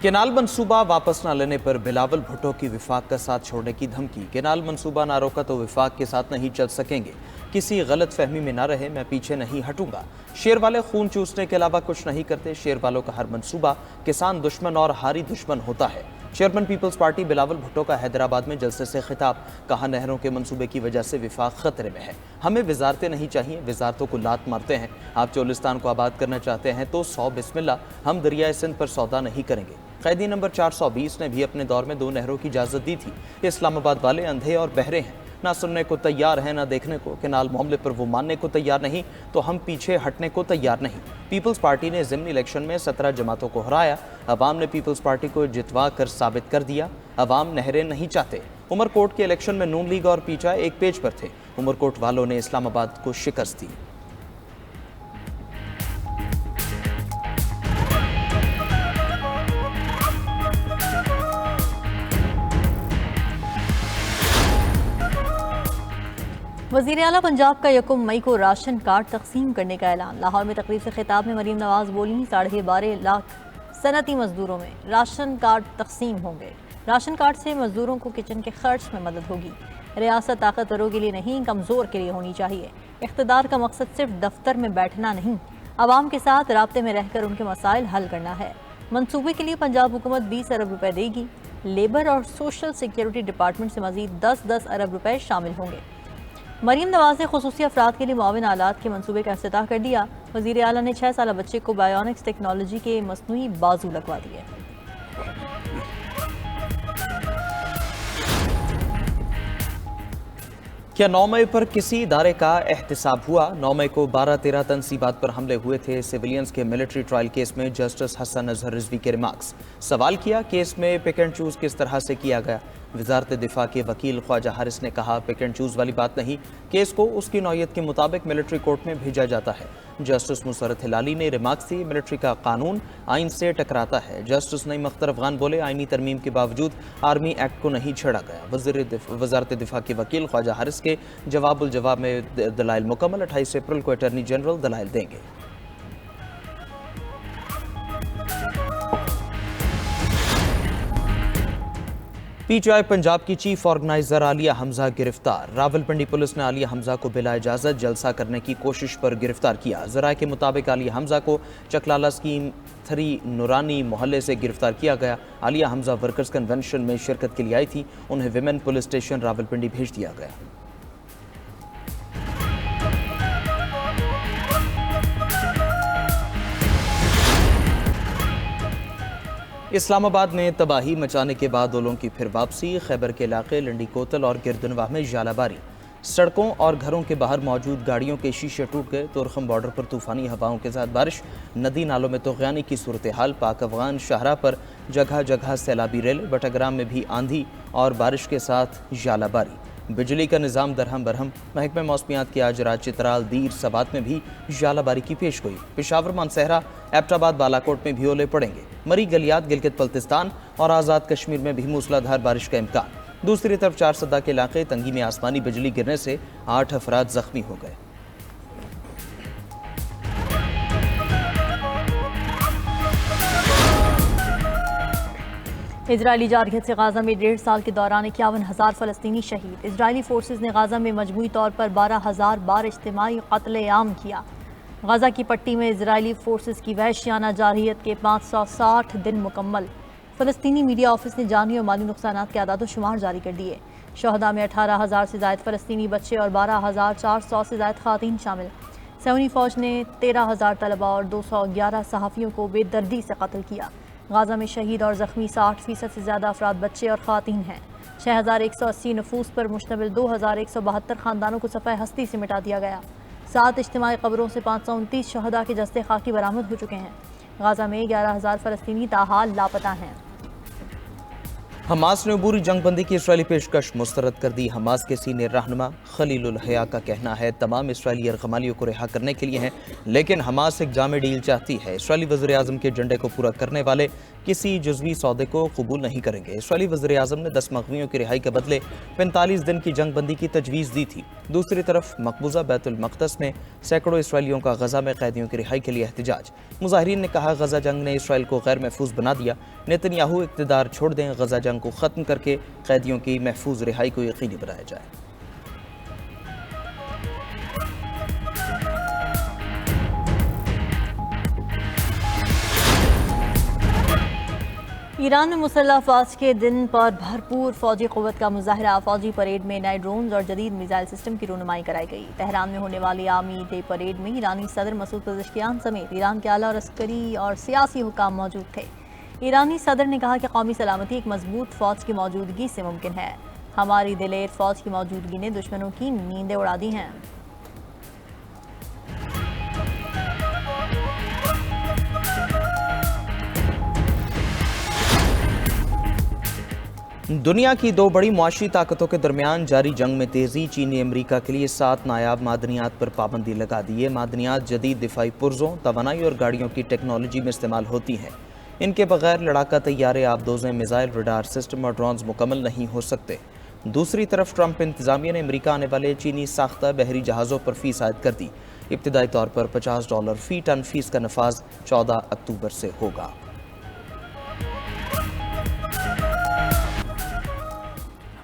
Canal मंसूबा वापस न लेने पर बिलावल भुट्टो की विफाक का साथ छोड़ने की धमकी। केनाल मंसूबा ना रोका तो विफाक के साथ नहीं चल सकेंगे। किसी गलत फहमी में ना रहे, मैं पीछे नहीं हटूंगा। शेर वाले खून चूसने के अलावा कुछ नहीं करते। शेर वालों का हर मंसूबा किसान दुश्मन और हारी दुश्मन होता है। चेयरमैन पीपल्स पार्टी बिलावल भुट्टो का हैदराबाद में जलसे से खिताब। कहा, नहरों के मंसूबे की वजह से विफाक खतरे में है। हमें वजारतें नहीं चाहिए, वजारतों को लात मारते हैं। आप चोलिस्तान को आबाद करना चाहते हैं तो 100 बिस्मिल्लाह, हम दरियाए सिंध पर सौदा नहीं करेंगे। कैदी नंबर 420 ने भी अपने दौर में 2 नहरों की इजाजत दी थी। इस्लामाबाद वाले अंधे और बहरे हैं, ना सुनने को तैयार है ना देखने को। केनाल मामले पर वो मानने को तैयार नहीं तो हम पीछे हटने को तैयार नहीं। पीपल्स पार्टी ने ज़िमनी इलेक्शन में 17 जमातों को हराया। अवाम ने पीपल्स पार्टी को जितवा कर साबित कर दिया, अवाम नहरें नहीं चाहते। उमरकोट के इलेक्शन में नून लीग और पीछा एक पेज पर थे। उमरकोट वालों ने इस्लामाबाद को शिकस्त दी। वज़ीर आला पंजाब का 1 मई को राशन कार्ड तकसीम करने का ऐलान। लाहौर में तकरीब से खिताब में मरीम नवाज बोली, 12.5 लाख सनती मजदूरों में राशन कार्ड तकसीम होंगे। राशन कार्ड से मजदूरों को किचन के खर्च में मदद होगी। रियासत ताकतवरों के लिए नहीं, कमज़ोर के लिए होनी चाहिए। इख्तिदार का मकसद सिर्फ दफ्तर में बैठना नहीं, आवाम के साथ राब्ते में रहकर उनके मसाइल हल करना है। मनसूबे के लिए पंजाब हुकूमत 20 अरब रुपए देगी। लेबर और सोशल सिक्योरिटी डिपार्टमेंट से मजीद 10-10 अरब रुपए शामिल होंगे। मरीम नवाज ने खुसूसी अफराद के लिए मुआविन आलात के मनसूबे का इफ्तिताह कर दिया। वज़ीर आला ने 6 साल बच्चे को बायोनिक्स टेक्नोलॉजी के मसनूई बाजू लगवा दिए। क्या 9 मई पर किसी इदारे का एहतिसाब हुआ? 9 मई को 12-13 तनसीबात पर हमले हुए थे। सिविलियंस के मिलिट्री ट्रायल केस में जस्टिस हसन अजहर रिजवी के रिमार्क्स। सवाल किया, केस में पिक एंड चूज किस तरह से किया गया? वजारत दिफा के वकील ख्वाजा हारिस ने कहा, पिक एंड चूज वाली बात नहीं, केस को उसकी नौयत के मुताबिक मिलिट्री कोर्ट में भेजा जाता है। जस्टिस मुसरत हिलाली ने रिमार्क्स दिए, मिलिट्री का कानून आइन से टकराता है। जस्टिस नईम अख्तर अफगान बोले, आइनी तरमीम के बावजूद आर्मी एक्ट को नहीं छेड़ा गया। वजारत दिफा के वकील ख्वाजा हारिस के जवाबुल जवाब में दलाइल मुकम्मल। 28 अप्रैल को अटॉर्नी जनरल दलाइल देंगे। पीटीआई पंजाब की चीफ ऑर्गेनाइजर आलिया हमजा गिरफ्तार। रावलपिंडी पुलिस ने आलिया हमजा को बिला इजाजत जलसा करने की कोशिश पर गिरफ्तार किया। जराये के मुताबिक आलिया हमजा को चकलाला स्कीम 3 नूरानी मोहल्ले से गिरफ्तार किया गया। आलिया हमजा वर्कर्स कन्वेंशन में शिरकत के लिए आई थी। उन्हें विमेन पुलिस स्टेशन रावलपिंडी भेज दिया गया। इस्लामाबाद में तबाही मचाने के बाद ओलों की फिर वापसी। खैबर के इलाके लंडी कोतल और गिरदनवाह में जालाबारी। सड़कों और घरों के बाहर मौजूद गाड़ियों के शीशे टूट गए। तुरखम बॉर्डर पर तूफानी हवाओं के साथ बारिश। नदी नालों में तोग़यानी की सूरत हाल। पाक अफगान शाहरा पर जगह जगह सैलाबी रेल। बटाग्राम में भी आंधी और बारिश के साथ जालाबारी। बिजली का निज़ाम दरहम बरहम। महकमे मौसमियात की आज रात चित्राल दीर सबात में भी जालाबारी की पेश गोई। पेशावर मानसहरा एबटाबाद बालाकोट में भी ओले पड़ेंगे। मरी गलियात गिलगित बल्तिस्तान और आज़ाद कश्मीर में भी मूसलाधार बारिश का इम्कान। दूसरी तरफ 4 सदा के इलाके तंगी में आसमानी बिजली गिरने से 8 अफराद जख्मी हो गए। इजरायली जारहियत से गाजा में 1.5 साल के दौरान 51,000 फ़लस्तीनी शहीद। इजरायली फोर्सेज ने गाजा में मजमूई तौर पर 12,000 बार इज्तिमाई कत्ल-ए-आम किया। गाजा की पट्टी में इजरायली फोर्सेज की वहशियाना जारहियत के 560 दिन मुकम्मल। फ़लस्तीनी मीडिया ऑफिस ने जानी और माली नुकसानात के आदाद शुमार जारी कर दिए। शहदा में 18,000 से ज़ायद फ़लस्तीनी बच्चे और 12,400 से ज़ायद ख़वातीन शामिल। सऊदी फ़ौज ने 13,000 तलबा और 211 सहाफ़ियों को बेदर्दी से कत्ल किया। गाजा में शहीद और ज़ख्मी 60% से ज़्यादा अफराद बच्चे और ख़वातीन हैं। 6,180 नफूस पर मुश्तमिल 2,172 ख़ानदानों को सफ़ाए हस्ती से मिटा दिया गया। 7 इज्तिमाई कब्रों से 529 शहदा के जस्ते खाकी बरामद हो चुके हैं। गाजा में 11,000 फ़लस्तीनी ताहाल लापता हैं। हमास ने अबूरी जंगबंदी की इसराइली पेशकश मुस्तरद कर दी। हमास के सीनियर रहनुमा खलीलुल हया का कहना है तमाम इसराइली अरगमालियों को रिहा करने के लिए हैं, लेकिन हमास एक जामे डील चाहती है। इसराइली वज़ीर आज़म के एजेंडे को पूरा करने वाले किसी जुज़वी सौदे को कबूल नहीं करेंगे। इसराइली वज़ीर आज़म ने 10 मग़वियों की रिहाई के बदले 45 दिन की जंगबंदी की तजवीज़ दी थी। दूसरी तरफ मकबूजा बैतुल मक़दस में सैकड़ों इसराइलियों का गज़ा में कैदियों की रिहाई के लिए एहतजाज। मुज़ाहिरीन ने कहा गज़ा जंग ने इसराइल को गैर महफूज बना दिया। नेतन्याहू इक़्तिदार छोड़ दें, गज़ा जंग को ख़त्म करके कैदियों की महफूज रिहाई को यकीनी बनाया जाए। ईरान में मुसल्लह अफवाज के दिन पर भरपूर फौजी क़ुव्वत का मुजाहरा। फौजी परेड में नए ड्रोन्स और जदीद मिसाइल सिस्टम की रूनुमाई कराई गई। तेहरान में होने वाली आर्मी डे परेड में ईरानी सदर मसूद पेज़ेश्कियान समेत ईरान के आला और अस्करी और सियासी हुकाम मौजूद थे। ईरानी सदर ने कहा कि कौमी सलामती एक मजबूत फ़ौज की मौजूदगी से मुमकिन है। हमारी दिलेर फ़ौज की मौजूदगी ने दुश्मनों की नींदें उड़ा दी हैं। दुनिया की दो बड़ी मुआशी ताकतों के दरमियान जारी जंग में तेज़ी। चीन ने अमरीका के लिए 7 नायाब मादनियात पर पाबंदी लगा दी है। मादनियात जदीद दिफाई पुर्जों, तवानाई और गाड़ियों की टेक्नोलॉजी में इस्तेमाल होती हैं। इनके बगैर लड़ाका तैयारे, आबदोज़ें, मिसाइल, रडार सिस्टम और ड्रोन्स मुकम्मल नहीं हो सकते। दूसरी तरफ ट्रंप इंतजामिया ने अमरीका आने वाले चीनी साख्ता बहरी जहाज़ों पर फीस आयद कर दी। इब्तदाई तौर पर $50 फी टन फीस का नफाज 14 अक्टूबर से होगा।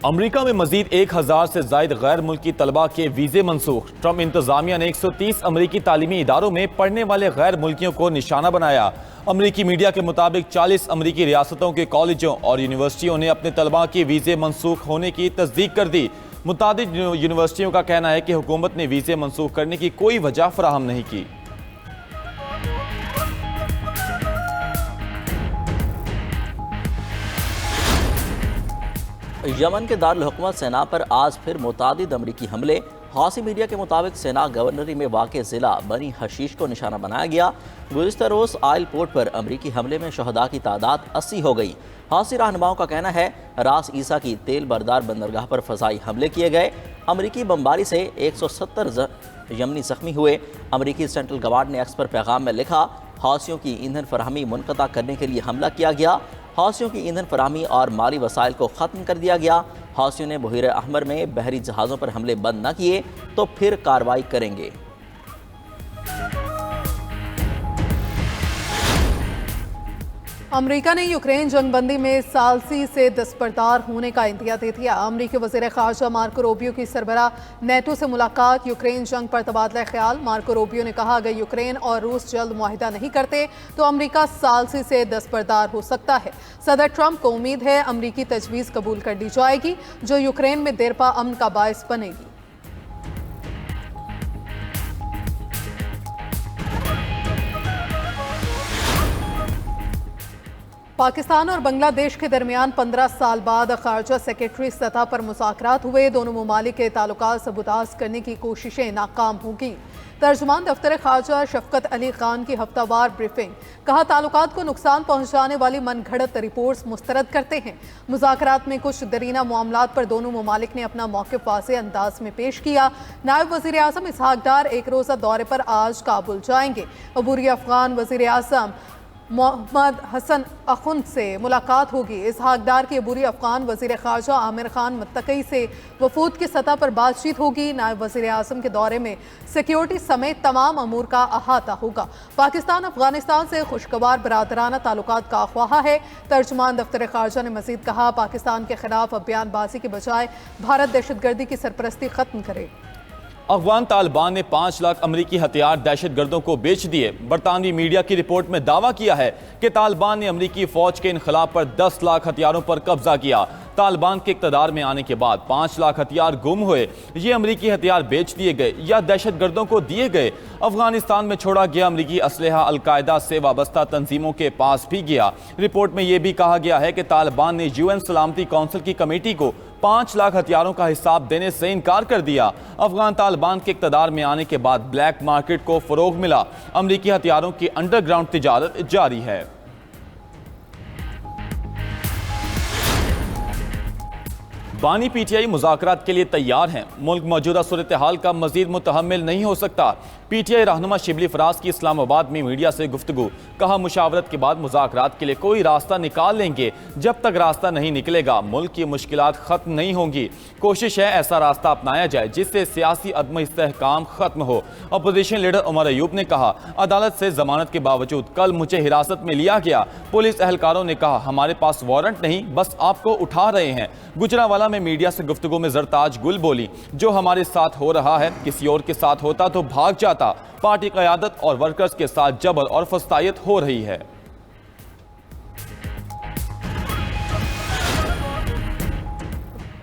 अमरीका में मजीद 1000 से जायद गैर मुल्की तलबा के वीज़े मनसूख। ट्रंप इंतजामिया ने 130 अमरीकी तालीमी इदारों में पढ़ने वाले गैर मुल्कियों को निशाना बनाया। अमरीकी मीडिया के मुताबिक 40 अमरीकी रियासतों के कॉलेजों और यूनिवर्सिटियों ने अपने तलबा के वीज़े मनसूख होने की तस्दीक कर दी। मुतादिद यूनिवर्सिटियों का कहना है कि हुकूमत ने वीज़े मनसूख करने की कोई वजह फराहम नहीं की। यमन के दारुल हुकूमत सेना पर आज फिर मुतादिद अमरीकी हमले। हौसी मीडिया के मुताबिक सेना गवर्नरी में वाक़े ज़िला बनी हशीश को निशाना बनाया गया। गुज़िश्ता रोज़ आयल पोर्ट पर अमरीकी हमले में शहदा की तादाद 80 हो गई। हौसी रहनुमाओं का कहना है रास ईसा की तेल बरदार बंदरगाह पर फ़ज़ाई हमले किए गए। अमरीकी बमबारी से 170 यमनी ज़ख्मी हुए। अमरीकी सेंट्रल गवर्नमेंट ने एक्स पर पैगाम में लिखा, हौसियों की ईंधन फराहमी मुनक़ता करने के लिए हमला किया गया। हौसियों की ईंधन फराहमी और माली वसाइल को ख़त्म कर दिया गया। हौसियों ने बहर अहमर में बहरी जहाज़ों पर हमले बंद न किए तो फिर कार्रवाई करेंगे। अमेरिका ने यूक्रेन जंगबंदी में सालसी से दस्तबरदार होने का इंदिया दे दिया। अमरीकी वज़ीर ख़ारजा मार्को रूबियो की सरबराह नेटो से मुलाकात। यूक्रेन जंग पर तबादला ख्याल। मार्को रूबियो ने कहा, अगर यूक्रेन और रूस जल्द मुआहिदा नहीं करते तो अमरीका सालसी से दस्तबरदार हो सकता है। सदर ट्रंप को उम्मीद है अमरीकी तजवीज़ कबूल कर ली जाएगी जो यूक्रेन में देरपा अमन का बायस बनेगी। पाकिस्तान और बांग्लादेश के दरमियान 15 साल बाद खारजा सेक्रेटरी सतह पर मुज़ाकरात हुए। दोनों ममालिक के ताल्लुकात सबुताज करने की कोशिशें नाकाम होंगी। तर्जुमान दफ्तर खारजा शफकत अली खान की हफ्तावार ब्रीफिंग। कहा, ताल्लुकात को नुकसान पहुंचाने वाली मनगढ़ंत रिपोर्ट्स मुस्तरद करते हैं। मुज़ाकरात में कुछ दरीना मामलात पर दोनों ममालिक ने अपना मौक़िफ़ वाज़ेह अंदाज में पेश किया। नायब वज़ीर आज़म इसहाक डार एक रोज़ा दौरे पर आज काबुल जाएंगे। अबूरी अफ़गान वज़ीर आज़म मोहम्मद हसन अखुंद से मुलाकात होगी। इसहाक डार की अबूरी अफ़गान वज़ीर ख़ारजा आमिर खान मुत्तक़ी से वफूद की सतह पर बातचीत होगी। नायब वज़ीर आज़म के दौरे में सिक्योरिटी समेत तमाम अमूर का अहाता होगा। पाकिस्तान अफ़गानिस्तान से खुशगवार बरादराना ताल्लुकात का ख्वाहा है। तर्जुमान दफ्तर ख़ारजा ने मज़ीद कहा, पाकिस्तान के खिलाफ बयानबाजी के बजाय भारत दहशतगर्दी की सरपरस्ती ख़त्म करे। अफगान तालिबान ने 5 लाख अमरीकी हथियार दहशत गर्दों को बेच दिए। बरतानवी मीडिया की रिपोर्ट में दावा किया है कि तालिबान ने अमरीकी फौज के इनखलाब पर 10 लाख हथियारों पर कब्जा किया। तालिबान के इक़्तिदार में आने के बाद 5 लाख हथियार गुम हुए। ये अमरीकी हथियार बेच दिए गए या दहशत गर्दों को दिए गए। अफगानिस्तान में छोड़ा गया अमरीकी असलहा अलकायदा से वाबस्ता तंजीमों के पास भी गया। रिपोर्ट में यह भी कहा गया है कि तालिबान ने UN सलामती कौंसिल की कमेटी को 5 लाख हथियारों का हिसाब देने से इनकार कर दिया। अफगान तालिबान के इक़्तिदार में आने के बाद ब्लैक मार्केट को फ़रोग मिला। अमरीकी हथियारों की अंडरग्राउंड तिजारत जारी है। बानी पीटीआई मुज़ाकरात के लिए तैयार हैं। मुल्क मौजूदा सूरत हाल का मजीद मुतहम्मिल नहीं हो सकता। पीटीआई रहनुमा शिबली फराज की इस्लामाबाद में मीडिया से गुफ्तगू। कहा, मुशावरत के बाद मुज़ाकरात के लिए कोई रास्ता निकाल लेंगे। जब तक रास्ता नहीं निकलेगा मुल्क की मुश्किलात ख़त्म नहीं होंगी। कोशिश है ऐसा रास्ता अपनाया जाए जिससे सियासी अदम इस्तेहकाम ख़त्म हो। अपोजिशन लीडर उमर अयूब ने कहा, अदालत से जमानत के बावजूद कल मुझे हिरासत में लिया गया। पुलिस एहलकारों ने कहा, हमारे पास वारंट नहीं, बस आपको उठा रहे हैं। गुजरांवाला में मीडिया से गुफ्तगू में जरताज गुल बोली, जो हमारे साथ हो रहा है किसी और के साथ होता तो भाग जाता। पार्टी क़यादत और वर्कर्स के साथ जबर और फस्तायत हो रही है।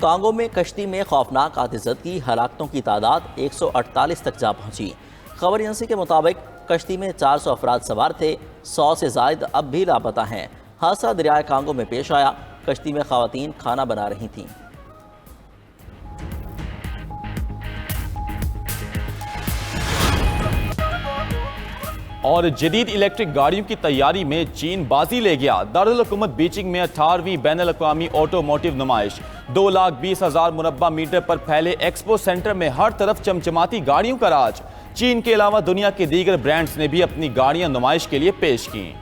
कांगो में कश्ती में खौफनाक आतिशबाजी, हलाकतों की तादाद 148 तक जा पहुंची। खबर एजेंसी के मुताबिक कश्ती में 400 अफराद सवार थे। 100 से जायद अब भी लापता हैं। हादसा दरियाए कांगो में पेश आया। कश्ती में खवातीन खाना बना रही थीं। और जदीद इलेक्ट्रिक गाड़ियों की तैयारी में चीन बाजी ले गया। दारुल हुकूमत बीजिंग में 18वीं बैनुल अक़वामी ऑटोमोटिव नुमाइश। 2,20,000 मुरब्बा मीटर पर फैले एक्सपो सेंटर में हर तरफ चमचमाती गाड़ियों का राज। चीन के अलावा दुनिया के दीगर ब्रांड्स ने भी अपनी गाड़ियां नुमाइश के लिए पेश की।